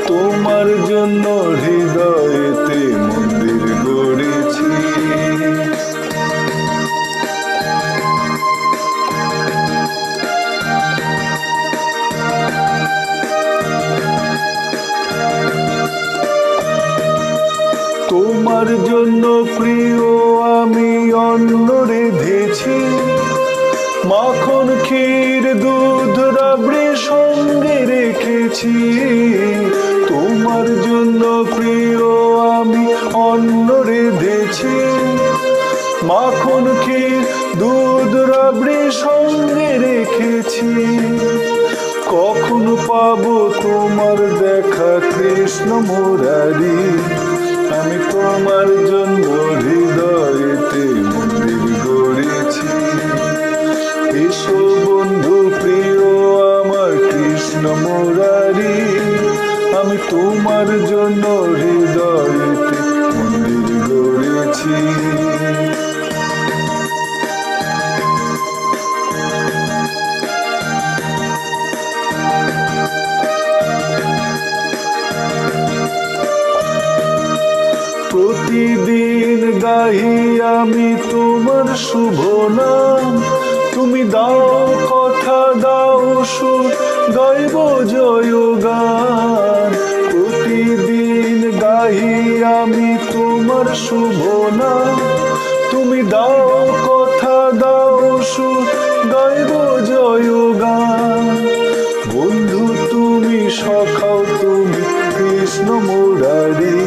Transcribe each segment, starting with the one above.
তোমার জন্য হৃদয়েতে মন্দির গড়েছি। তোমার জন্য প্রিয় আমি অন্ন রেঁধেছি, মাখন ক্ষীর দুধ রাবড়ি সঙ্গে রেখেছি। তোমার জন্য প্রিয় আমি অন্ন রেঁধেছি, মাখন ক্ষীর দুধ রাবড়ি সঙ্গে রেখেছি। কখন পাবো তোমার দেখা কৃষ্ণ মুরারি, আমি তোমার জন্য হৃদয়েতে মন্দির গড়েছি। এসো বন্ধু প্রিয় আমার কৃষ্ণ মুরারি, আমি তোমার জন্য হৃদয়েতে মন্দির গড়েছি। প্রতিদিন গাহি আমি তোমার শুভ নাম, তুমি দাও কথা দাও সুর গাইব জয় গান। প্রতিদিন গাহি আমি তোমার শুভ নাম, তুমি দাও কথা দাও সুর গাইব জয় গান। বন্ধু তুমি সখাও তুমি কৃষ্ণ মুরারি,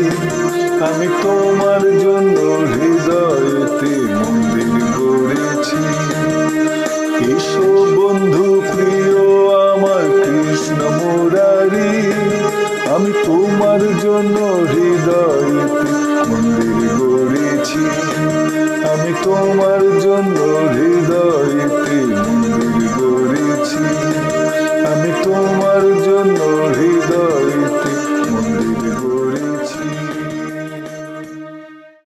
আমি তোমার জন্য হৃদয়েতে মন্দির গড়েছি। এসো বন্ধু প্রিয় আমার কৃষ্ণ মুরারি, আমি তোমার জন্য হৃদয়েতে মন্দির গড়েছি। আমি তোমার জন্য হৃদয়েতে মন্দির গড়েছি।